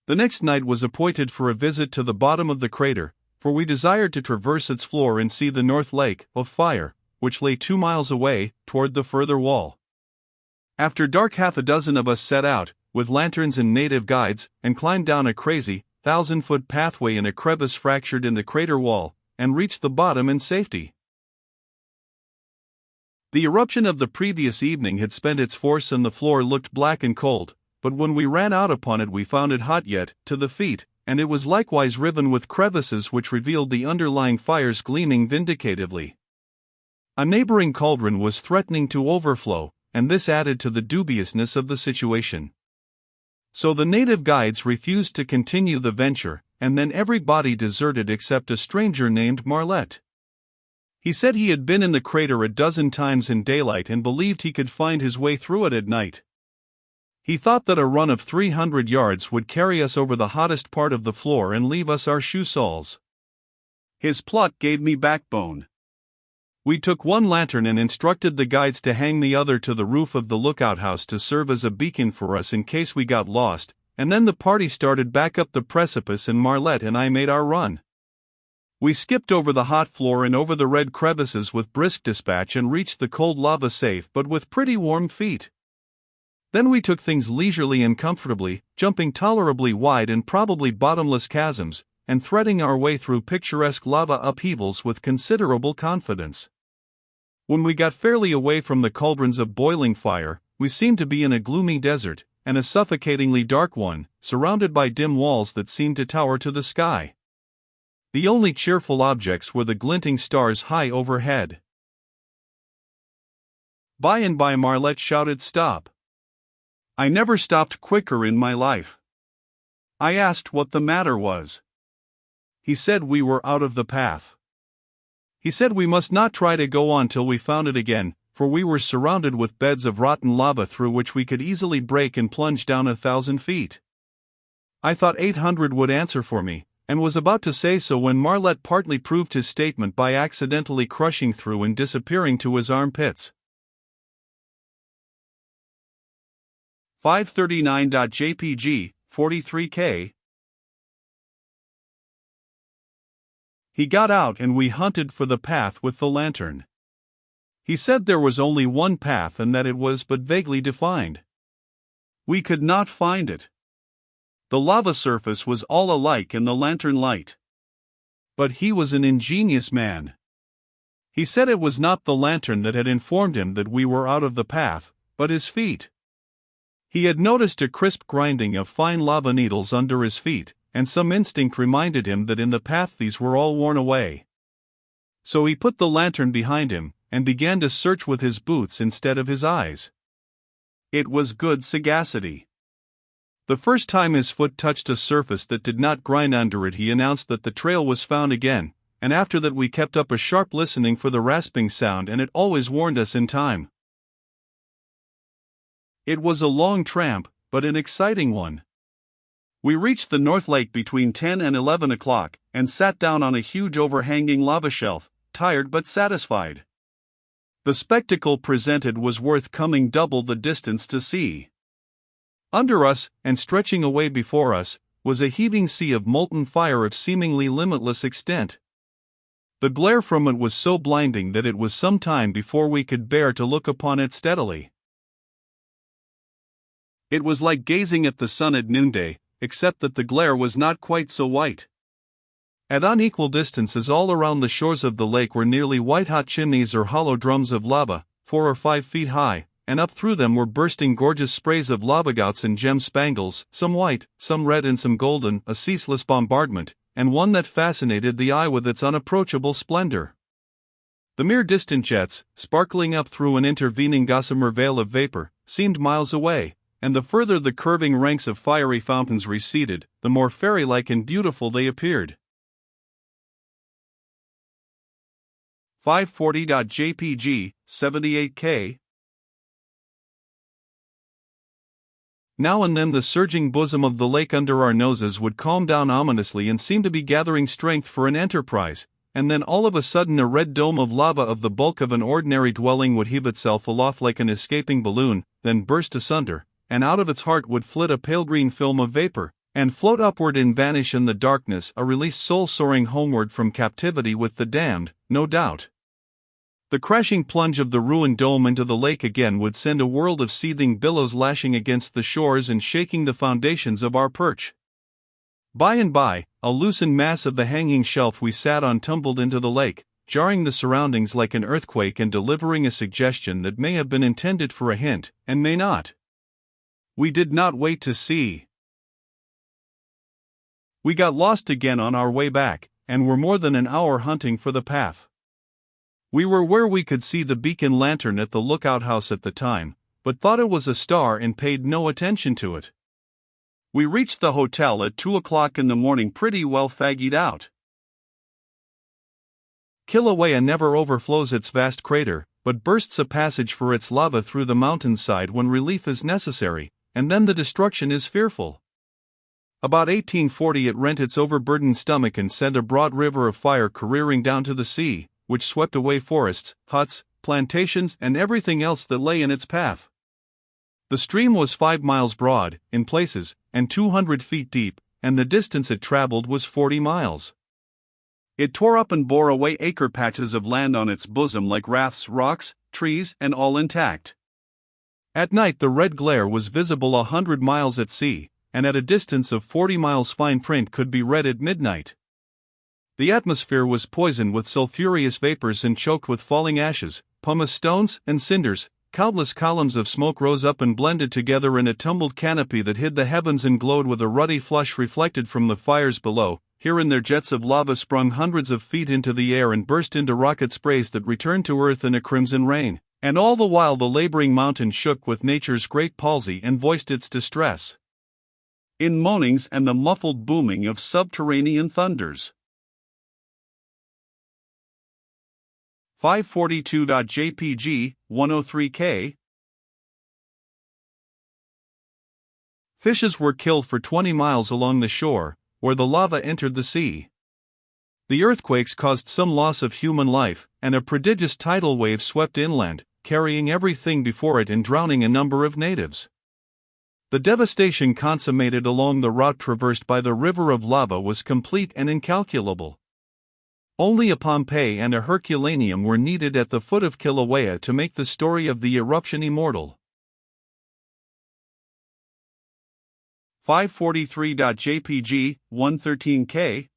The next night was appointed for a visit to the bottom of the crater, for we desired to traverse its floor and see the North Lake of Fire, which lay 2 miles away, toward the further wall. After dark, half a dozen of us set out, with lanterns and native guides, and climbed down a crazy, 1,000-foot pathway in a crevice fractured in the crater wall, and reached the bottom in safety. The eruption of the previous evening had spent its force and the floor looked black and cold, but when we ran out upon it we found it hot yet, to the feet, and it was likewise riven with crevices which revealed the underlying fires gleaming vindicatively. A neighboring cauldron was threatening to overflow, and this added to the dubiousness of the situation. So the native guides refused to continue the venture, and then everybody deserted except a stranger named Marlette. He said he had been in the crater a dozen times in daylight and believed he could find his way through it at night. He thought that a run of 300 yards would carry us over the hottest part of the floor and leave us our shoe soles. His pluck gave me backbone. We took one lantern and instructed the guides to hang the other to the roof of the lookout house to serve as a beacon for us in case we got lost, and then the party started back up the precipice and Marlette and I made our run. We skipped over the hot floor and over the red crevices with brisk dispatch and reached the cold lava safe but with pretty warm feet. Then we took things leisurely and comfortably, jumping tolerably wide and probably bottomless chasms, and threading our way through picturesque lava upheavals with considerable confidence. When we got fairly away from the cauldrons of boiling fire, we seemed to be in a gloomy desert, and a suffocatingly dark one, surrounded by dim walls that seemed to tower to the sky. The only cheerful objects were the glinting stars high overhead. By and by Marlette shouted, "Stop!" I never stopped quicker in my life. I asked what the matter was. He said we were out of the path. He said we must not try to go on till we found it again, for we were surrounded with beds of rotten lava through which we could easily break and plunge down 1,000 feet. I thought 800 would answer for me, and was about to say so when Marlette partly proved his statement by accidentally crushing through and disappearing to his armpits. 539.jpg, 43K. He got out and we hunted for the path with the lantern. He said there was only one path and that it was but vaguely defined. We could not find it. The lava surface was all alike in the lantern light. But he was an ingenious man. He said it was not the lantern that had informed him that we were out of the path, but his feet. He had noticed a crisp grinding of fine lava needles under his feet, and some instinct reminded him that in the path these were all worn away. So he put the lantern behind him, and began to search with his boots instead of his eyes. It was good sagacity. The first time his foot touched a surface that did not grind under it, he announced that the trail was found again, and after that we kept up a sharp listening for the rasping sound, and it always warned us in time. It was a long tramp, but an exciting one. We reached the North Lake between 10 and 11 o'clock, and sat down on a huge overhanging lava shelf, tired but satisfied. The spectacle presented was worth coming double the distance to see. Under us, and stretching away before us, was a heaving sea of molten fire of seemingly limitless extent. The glare from it was so blinding that it was some time before we could bear to look upon it steadily. It was like gazing at the sun at noonday, except that the glare was not quite so white. At unequal distances all around the shores of the lake were nearly white-hot chimneys or hollow drums of lava, 4 or 5 feet high, and up through them were bursting gorgeous sprays of lava gouts and gem spangles, some white, some red and some golden, a ceaseless bombardment, and one that fascinated the eye with its unapproachable splendor. The mere distant jets, sparkling up through an intervening gossamer veil of vapor, seemed miles away, and the further the curving ranks of fiery fountains receded, the more fairy-like and beautiful they appeared. 540.jpg, 78K. Now and then the surging bosom of the lake under our noses would calm down ominously and seem to be gathering strength for an enterprise, and then all of a sudden a red dome of lava of the bulk of an ordinary dwelling would heave itself aloft like an escaping balloon, then burst asunder, and out of its heart would flit a pale green film of vapor, and float upward and vanish in the darkness, a released soul soaring homeward from captivity with the damned, no doubt. The crashing plunge of the ruined dome into the lake again would send a world of seething billows lashing against the shores and shaking the foundations of our perch. By and by, a loosened mass of the hanging shelf we sat on tumbled into the lake, jarring the surroundings like an earthquake and delivering a suggestion that may have been intended for a hint, and may not. We did not wait to see. We got lost again on our way back, and were more than an hour hunting for the path. We were where we could see the beacon lantern at the lookout house at the time, but thought it was a star and paid no attention to it. We reached the hotel at 2 o'clock in the morning pretty well fagged out. Kilauea never overflows its vast crater, but bursts a passage for its lava through the mountainside when relief is necessary, and then the destruction is fearful. About 1840 it rent its overburdened stomach and sent a broad river of fire careering down to the sea, which swept away forests, huts, plantations, and everything else that lay in its path. The stream was 5 miles broad, in places, and 200 feet deep, and the distance it traveled was 40 miles. It tore up and bore away acre patches of land on its bosom like rafts, rocks, trees, and all intact. At night the red glare was visible 100 miles at sea, and at a distance of 40 miles fine print could be read at midnight. The atmosphere was poisoned with sulphurous vapors and choked with falling ashes, pumice stones, and cinders. Countless columns of smoke rose up and blended together in a tumbled canopy that hid the heavens and glowed with a ruddy flush reflected from the fires below. Here and there jets of lava sprung hundreds of feet into the air and burst into rocket sprays that returned to earth in a crimson rain, and all the while the laboring mountain shook with nature's great palsy and voiced its distress in moanings and the muffled booming of subterranean thunders. 542.jpg, 103K. Fishes were killed for 20 miles along the shore, where the lava entered the sea. The earthquakes caused some loss of human life, and a prodigious tidal wave swept inland, carrying everything before it and drowning a number of natives. The devastation consummated along the route traversed by the river of lava was complete and incalculable. Only a Pompeii and a Herculaneum were needed at the foot of Kilauea to make the story of the eruption immortal. 543.jpg, 113K.